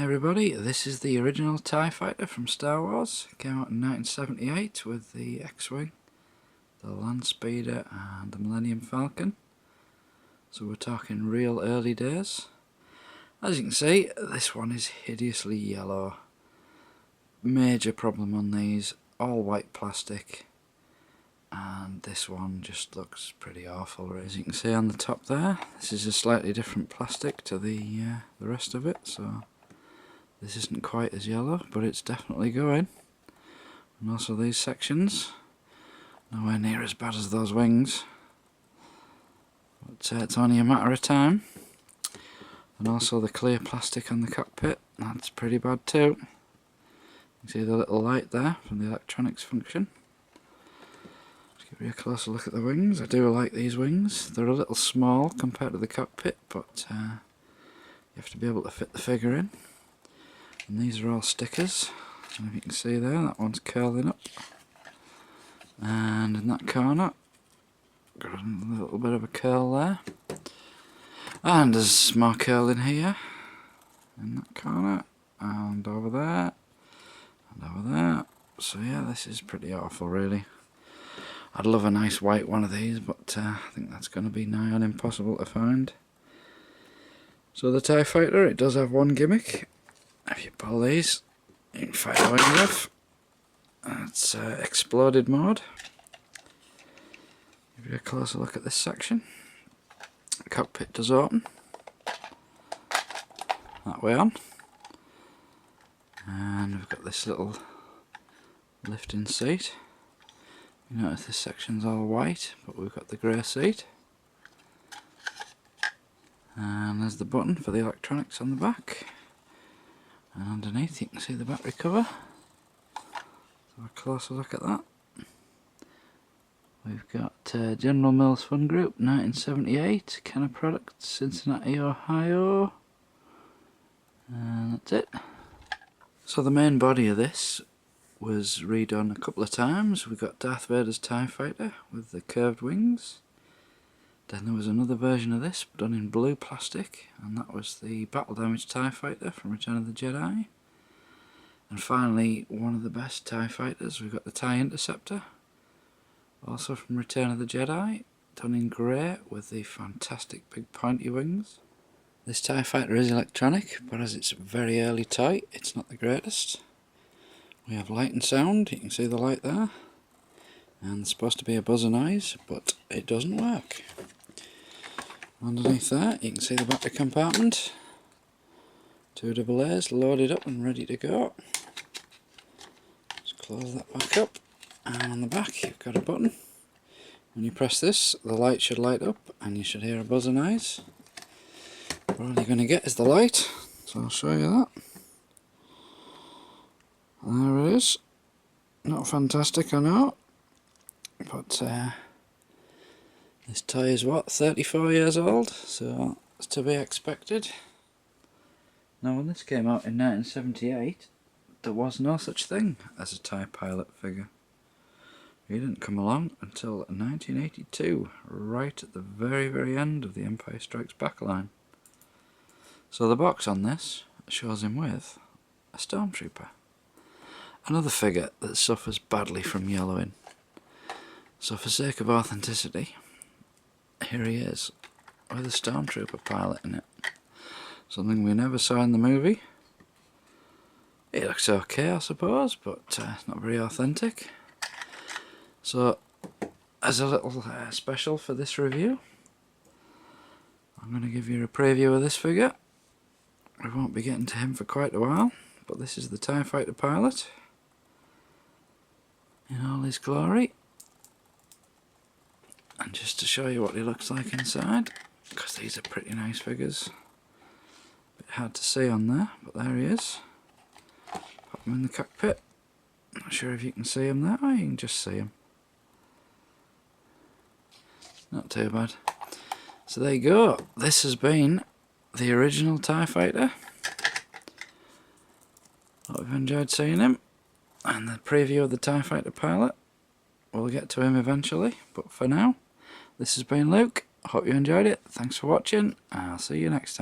everybody, this is the original TIE Fighter from Star Wars. It came out in 1978 with the X-Wing, the Land Speeder and the Millennium Falcon. So we're talking real early days. As you can see, this one is hideously yellow. Major problem on these, all white plastic. And this one just looks pretty awful. As you can see on the top there, this is a slightly different plastic to the rest of it, so this isn't quite as yellow, but it's definitely going. And also these sections, nowhere near as bad as those wings, but it's only a matter of time. And also the clear plastic on the cockpit, that's pretty bad too. You can see the little light there from the electronics function. Let's give you a closer look at the wings. I do like these wings. They're a little small compared to the cockpit, but you have to be able to fit the figure in. And these are all stickers, and if you can see there, that one's curling up, and in that corner got a little bit of a curl there, and there's more curl in here, in that corner, and over there, and over there. So yeah, this is pretty awful really. I'd love a nice white one of these, but I think that's going to be nigh on impossible to find. So the TIE Fighter, it does have one gimmick. If you pull these, you can fire the wings off. That's exploded mode. Give you a closer look at this section. The cockpit does open. That way on. And we've got this little lifting seat. You notice this section's all white, but we've got the grey seat. And there's the button for the electronics on the back. And underneath you can see the battery cover. So a closer look at that. We've got General Mills Fun Group, 1978, Kenner Products, Cincinnati, Ohio. And that's it. So the main body of this was redone a couple of times. We got Darth Vader's TIE Fighter with the curved wings. Then there was another version of this done in blue plastic, and that was the battle damaged TIE Fighter from Return of the Jedi. And finally, one of the best TIE Fighters, we've got the TIE Interceptor, also from Return of the Jedi, done in grey with the fantastic big pointy wings. This TIE Fighter is electronic, but as it's a very early toy, it's not the greatest. We have light and sound, you can see the light there, and there's supposed to be a buzzer noise, but it doesn't work. Underneath that you can see the battery compartment, 2 AA's loaded up and ready to go. Just close that back up, and on the back you've got a button. When you press this, the light should light up and you should hear a buzzer noise. But all you're going to get is the light, so I'll show you that. There it is. Not fantastic, I know, but this toy is what, 34 years old, so it's to be expected. Now when this came out in 1978, there was no such thing as a TIE pilot figure. He didn't come along until 1982, right at the very end of the Empire Strikes Back line. So the box on this shows him with a Stormtrooper. Another figure that suffers badly from yellowing. So for sake of authenticity, here he is, with a Stormtrooper pilot in it. Something we never saw in the movie. It looks okay, I suppose, but not very authentic. So, as a little special for this review, I'm going to give you a preview of this figure. We won't be getting to him for quite a while, but this is the TIE Fighter pilot in all his glory. And just to show you what he looks like inside, because these are pretty nice figures. A bit hard to see on there, but there he is. Pop him in the cockpit. Not sure if you can see him there, or you can just see him. Not too bad. So there you go. This has been the original TIE Fighter. Hope you've enjoyed seeing him. And the preview of the TIE Fighter pilot. We'll get to him eventually, but for now, this has been Luke. Hope you enjoyed it. Thanks for watching. I'll see you next time.